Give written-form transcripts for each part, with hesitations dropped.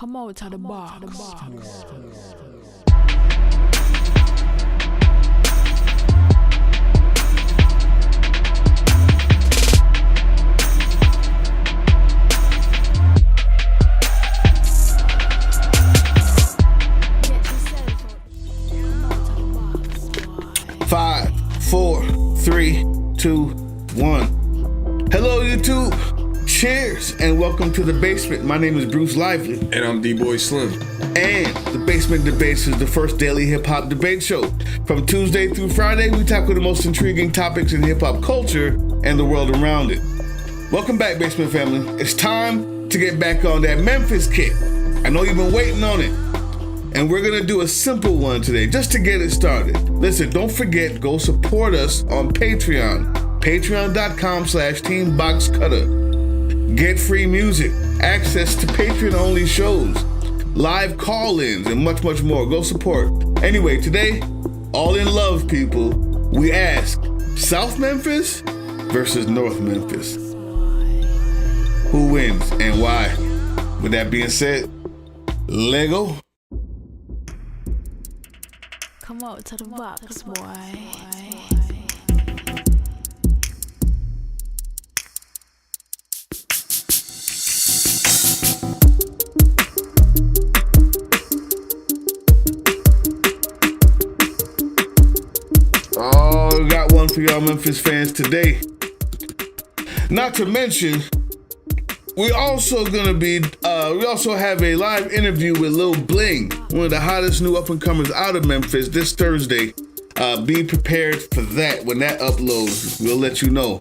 Come out of the box. Five, 4, 3, 2, 1. Hello, YouTube. Cheers and welcome to The Basement. My name is Bruce Lively. And I'm D-Boy Slim. And The Basement Debates is the first daily hip-hop debate show. From Tuesday through Friday, we tackle the most intriguing topics in hip-hop culture and the world around it. Welcome back, Basement family. It's time to get back on that Memphis kick. I know you've been waiting on it. And we're gonna do a simple one today, just to get it started. Listen, don't forget, go support us on Patreon. Patreon.com/TeamBoxCutta. Get free music, access to Patreon-only shows, live call-ins, and much, much more. Go support. Anyway, today, all in love, people, we ask, South Memphis versus North Memphis. Who wins and why? With that being said, Lego. Come out to the box, boy. Oh, we got one for y'all Memphis fans today. Not to mention, we also have a live interview with Lil Bling, one of the hottest new up-and-comers out of Memphis, this Thursday. Be prepared for that. When that uploads, we'll let you know.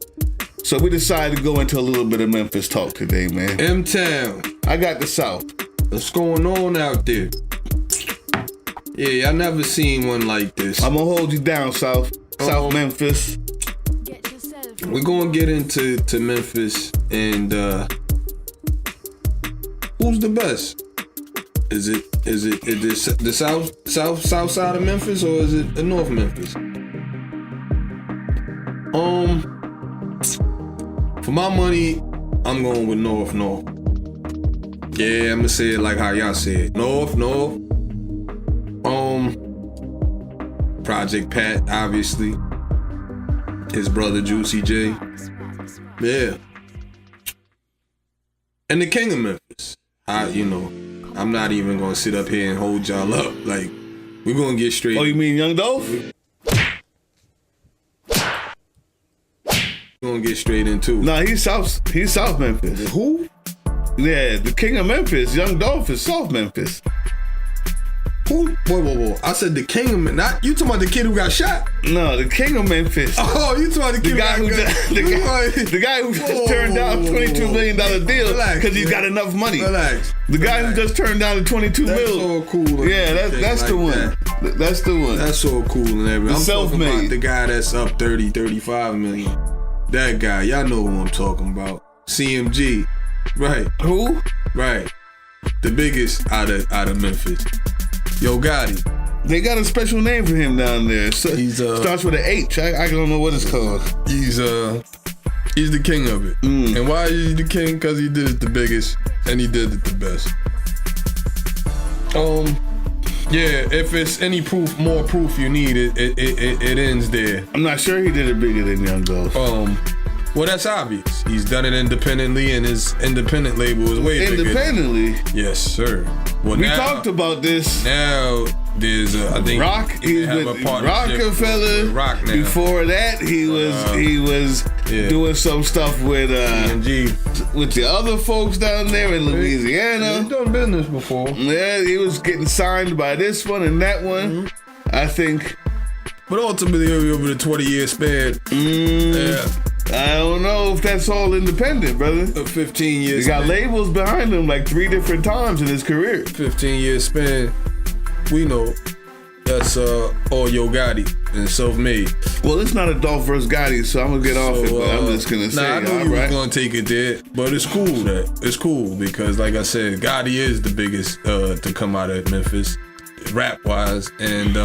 So we decided to go into a little bit of Memphis talk today, man. M-Town. I got the South. What's going on out there? Yeah, I never seen one like this. I'm gonna hold you down, South. South Memphis. We're gonna get into Memphis and who's the best? Is it the south side of Memphis, or is it the North Memphis? For my money, I'm going with North. Yeah, I'm gonna say it like how y'all say it. North. Project Pat, obviously. His brother Juicy J. Yeah. And the King of Memphis. I'm not even gonna sit up here and hold y'all up. Like, we're gonna get straight. Oh, you mean Young Dolph? We're gonna get straight into it. Nah, he's South Memphis. Who? Yeah, the King of Memphis, Young Dolph, is South Memphis. Who? Whoa. I said the King of Memphis. Not you talking about the kid who got shot? No, the King of Memphis. Oh, you talking about the kid the guy who just turned down a $22 million deal because he's got enough money. Relax. The guy who just turned down the $22 million. That's so cool. Yeah, that's the one. That's the one. That's so cool and everything. I'm self-made. talking about the guy that's up 35 million. That guy, y'all know who I'm talking about. CMG. Right. Who? Right. The biggest out of Memphis. Yo Gotti. They got a special name for him down there. So he's starts with an H. I don't know what it's called. He's the king of it. And why is he the king? Because he did it the biggest and he did it the best. Yeah, if it's any more proof you need, it ends there. I'm not sure he did it bigger than Young Dolph. Well, that's obvious. He's done it independently, and his independent label is way bigger. Independently? Yes, sir. Well, we talked about this. Now there's I think Rock. He's with Rockefeller. With Rock now. Before that, he was doing some stuff with the other folks down there in Louisiana. He's done business before. Yeah, he was getting signed by this one and that one. I think. But ultimately, over the 20-year span, yeah. I don't know if that's all independent, brother. A 15 years. He got labels behind him like 3 different times in his career. 15-year span. We know that's all Yo Gotti and self-made. Well, it's not a Dolph versus Gotti, so I'm gonna get off it. But I'm just gonna say, I knew you was gonna take it there, but it's cool because, like I said, Gotti is the biggest to come out of Memphis, rap-wise, and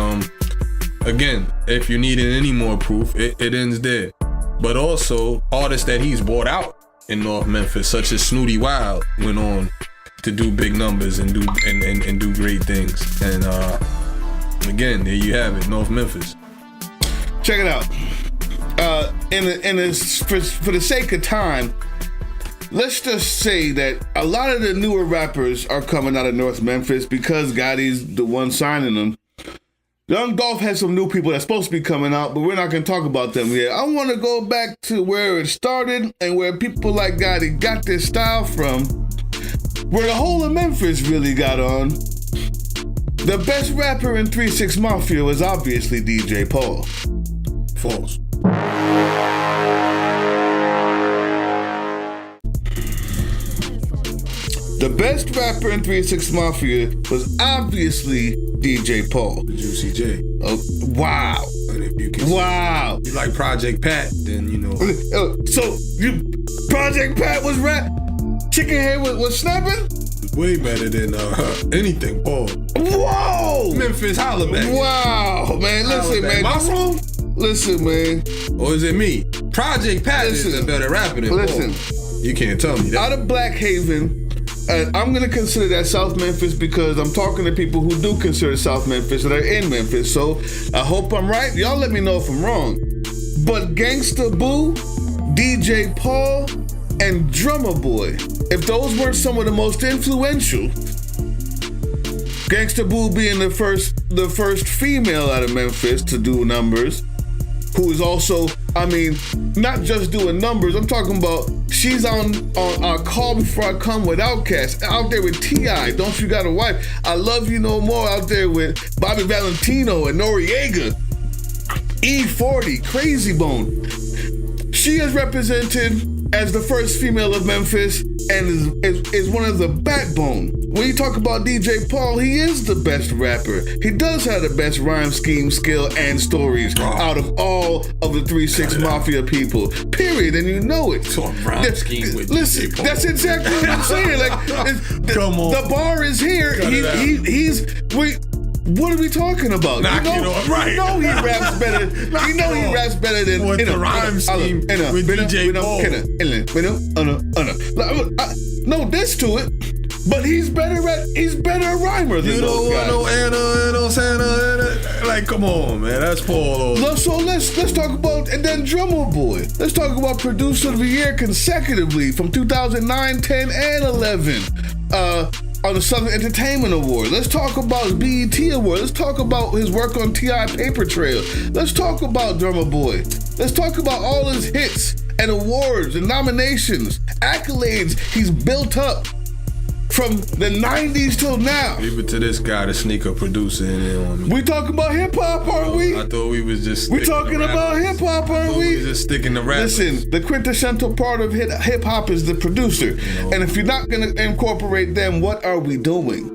again, if you needed any more proof, it ends there. But also, artists that he's brought out in North Memphis, such as Snooty Wild, went on to do big numbers and do great things. And again, there you have it, North Memphis. Check it out. For the sake of time, let's just say that a lot of the newer rappers are coming out of North Memphis because Gotti's the one signing them. Young Dolph has some new people that's supposed to be coming out, but we're not going to talk about them yet. I want to go back to where it started and where people like Gotti got their style from, where the whole of Memphis really got on. The best rapper in 3-6 Mafia was obviously DJ Paul. False. The best rapper in 3-6 Mafia was obviously DJ Paul. Juicy J. Oh, wow. And if you can Wow. you like Project Pat, then you know. So, Project Pat was rap? Chicken Head was snapping? Way better than anything, Paul. Whoa! Memphis, holla back. Wow, man. Listen, man. Muscle? Listen, man. Or is it me? Project Pat is a better rapper than Listen. Paul. You can't tell me that. Out of Black Haven, I'm going to consider that South Memphis because I'm talking to people who do consider South Memphis that are in Memphis. So I hope I'm right. Y'all let me know if I'm wrong. But Gangsta Boo, DJ Paul, and Drummer Boy, if those weren't some of the most influential, Gangsta Boo being the first female out of Memphis to do numbers, who is also, I mean, not just doing numbers. I'm talking about she's on Call Before I Come with Outkast, out there with T.I., Don't You Got a Wife, I Love You No More, out there with Bobby Valentino and Noriega, E40, Crazy Bone. She is represented as the first female of Memphis and is one of the backbone. When you talk about DJ Paul, he is the best rapper. He does have the best rhyme scheme, skill, and stories out of all of the 3-6 Mafia people. Period, and you know it. So rhyme scheme with Listen, DJ Paul. that's exactly what I'm saying. Like, Come on. The bar is here. What are we talking about? Knock it off, right. You know he raps better. Knock You know it he off. raps better than With the rhyme scheme with DJ Paul. No diss to it, but he's better a rhymer than You don't those want guys. no Anna, no Santa. Like, come on, man. That's Paul. So let's talk about, and then Drummer Boy. Let's talk about Producer of the Year consecutively from 2009, 10, and 11. On the Southern Entertainment Award. Let's talk about his BET Award. Let's talk about his work on T.I. Paper Trail. Let's talk about Drummer Boy. Let's talk about all his hits and awards and nominations, accolades he's built up from the 90s till now. Leave it to this guy to sneak a producer in there on me. We talking about hip hop, aren't we? I thought we was just We talking about hip hop, aren't We we? was just sticking to rap. Listen, the quintessential part of hip hop is the producer. And if you're not gonna incorporate them, what are we doing?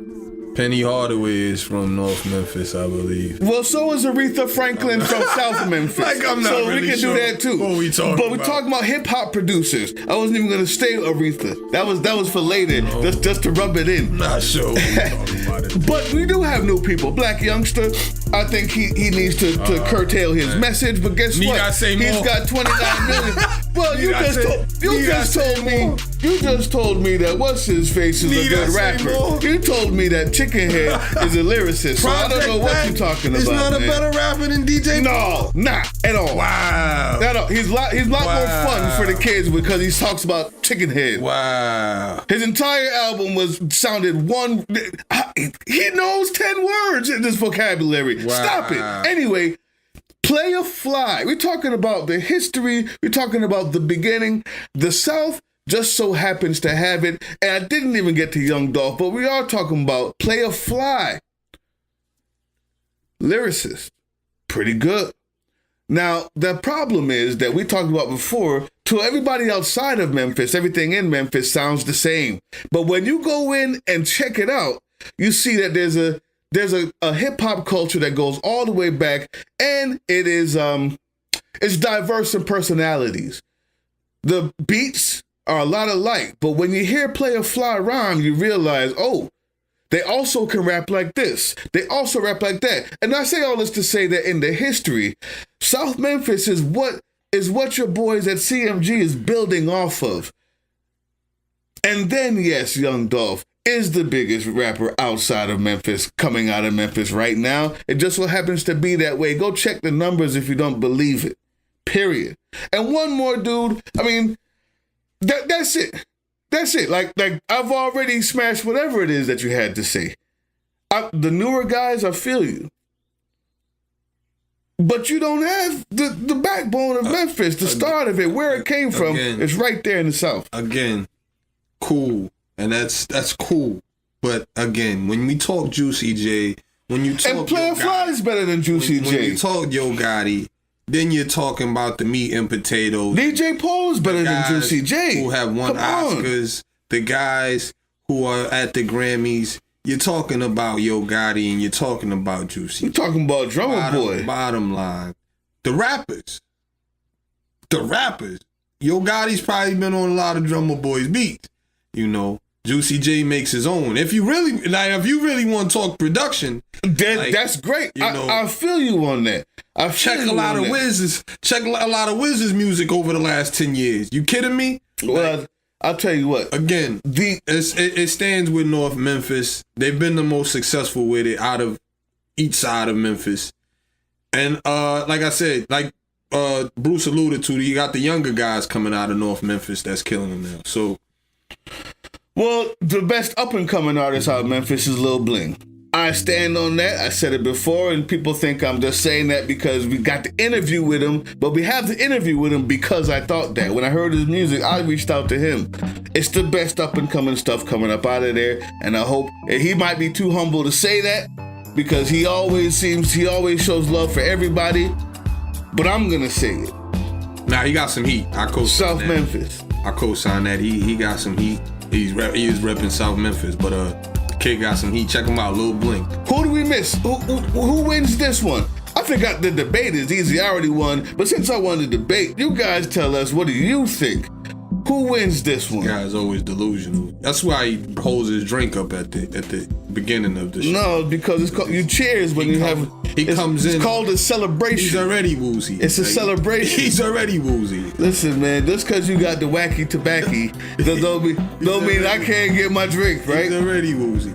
Penny Hardaway is from North Memphis, I believe. Well, so is Aretha Franklin from South Memphis. Like, I'm not so really we can sure do that too. what we talking but we're about. talking about hip hop producers. I wasn't even gonna say Aretha. That was for later, just to rub it in. Not sure what we talking about it. But we do have new people. Black Youngster, I think he needs to curtail his message. But guess Need what? I say He's more? got 29 million. Well, you just told me that what's his face is a Need good I say rapper. more? You told me that Chicken Head is a lyricist. So I don't know what you're talking about. He's not man. a better rapper than DJ No, not at all. Wow. Not at all. He's a lot more Wow. fun for the kids because he talks about Chicken Head. Wow. His entire album sounded one. He knows 10 words in this vocabulary. Wow. Stop it. Anyway, Play a Fly. We're talking about the history. We're talking about the beginning. The South just so happens to have it. And I didn't even get to Young Dolph, but we are talking about Play a Fly. Lyricist. Pretty good. Now, the problem is that we talked about before, to everybody outside of Memphis, everything in Memphis sounds the same. But when you go in and check it out, you see that there's a hip hop culture that goes all the way back, and it is it's diverse in personalities. The beats are a lot alike, but when you hear Play a Fly rhyme, you realize, oh, they also can rap like this. They also rap like that. And I say all this to say that in the history, South Memphis is what your boys at CMG is building off of. And then, yes, Young Dolph, is the biggest rapper outside of Memphis, coming out of Memphis right now. It just so happens to be that way. Go check the numbers if you don't believe it. Period. And one more, dude. I mean, that's it. That's it. Like I've already smashed whatever it is that you had to say. The newer guys, I feel you. But you don't have the backbone of Memphis, the start of it, where it came from. It's right there in the South. Again, cool. And that's cool. But again, when we talk Juicy J, when you talk... And Player Fly is better than Juicy J. When you talk Yo Gotti, then you're talking about the meat and potatoes. DJ Paul is better than Juicy J. Who have won Oscars. The guys who are at the Grammys. You're talking about Yo Gotti and you're talking about Juicy. You're talking about Drummer Boy. Bottom line. The rappers. Yo Gotti's probably been on a lot of Drummer Boy's beats. You know, Juicy J makes his own. If you really want to talk production, that's great. You know, I feel you on that. Check a lot of Wiz's music over the last 10 years. You kidding me? Well, I'll tell you what. Again, it stands with North Memphis. They've been the most successful with it out of each side of Memphis. And like I said, like Bruce alluded to, you got the younger guys coming out of North Memphis that's killing them now. So, well, the best up-and-coming artist out of Memphis is Lil Bling. I stand on that. I said it before, and people think I'm just saying that because we got the interview with him, but we have the interview with him because I thought that. When I heard his music, I reached out to him. It's the best up-and-coming stuff coming up out of there, and I hope he might be too humble to say that because he always shows love for everybody, but I'm going to say it. Nah, he got some heat. I co-sign South that. Memphis. I co-sign that. He got some heat. He is repping South Memphis, but kid got some heat. Check him out, Lil Bling. Who do we miss? Who wins this one? I think the debate is easy. I already won. But since I won the debate, you guys tell us, what do you think? Who wins this one? Guy's always delusional. That's why he holds his drink up at the beginning of the show. No, because it's called, you cheers when comes in. It's called a celebration. He's already woozy. It's a celebration. He's already woozy. Listen, man, just because you got the wacky tobacco don't mean I can't get my drink, right? He's already woozy.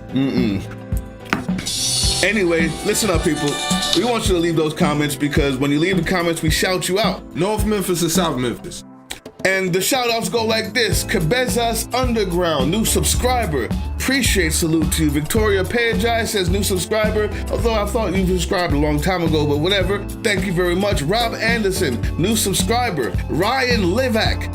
Anyway, listen up, people. We want you to leave those comments because when you leave the comments, we shout you out. North Memphis or South Memphis? And the shout-outs go like this. Cabezas Underground, new subscriber. Appreciate, salute to you. Victoria Pejai says new subscriber, although I thought you subscribed a long time ago, but whatever. Thank you very much. Rob Anderson, new subscriber. Ryan Levac,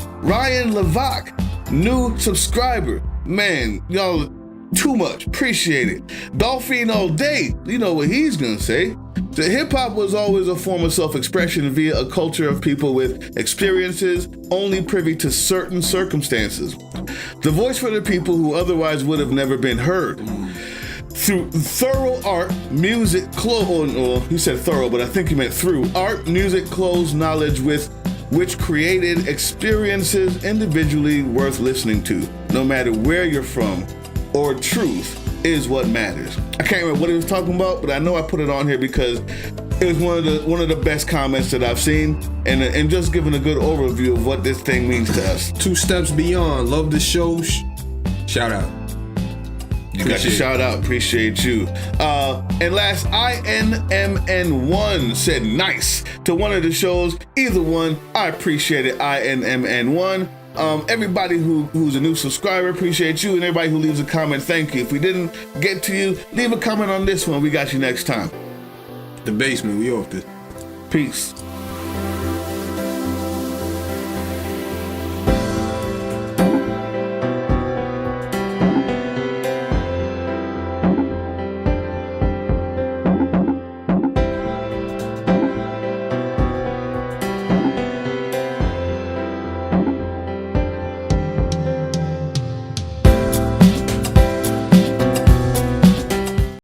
new subscriber. Man, y'all too much. Appreciate it. Dolphine All Day, you know what he's gonna say. The hip-hop was always a form of self-expression via a culture of people with experiences only privy to certain circumstances. The voice for the people who otherwise would have never been heard. Through thorough art, music, he said thorough, but I think he meant through. Art, music, clothes, knowledge with which created experiences individually worth listening to, no matter where you're from, or truth is what matters. I can't remember what he was talking about, but I know I put it on here because it was one of the best comments that I've seen, and just giving a good overview of what this thing means to us. 2 steps beyond. Love the show. Shout out. You got your shout out. Appreciate you. And last, INMN1 said nice to one of the shows. Either one, I appreciate it. INMN1. Everybody who's a new subscriber, appreciate you, and everybody who leaves a comment, thank you. If we didn't get to you, leave a comment on this one. We got you next time. The basement, we off this. Peace.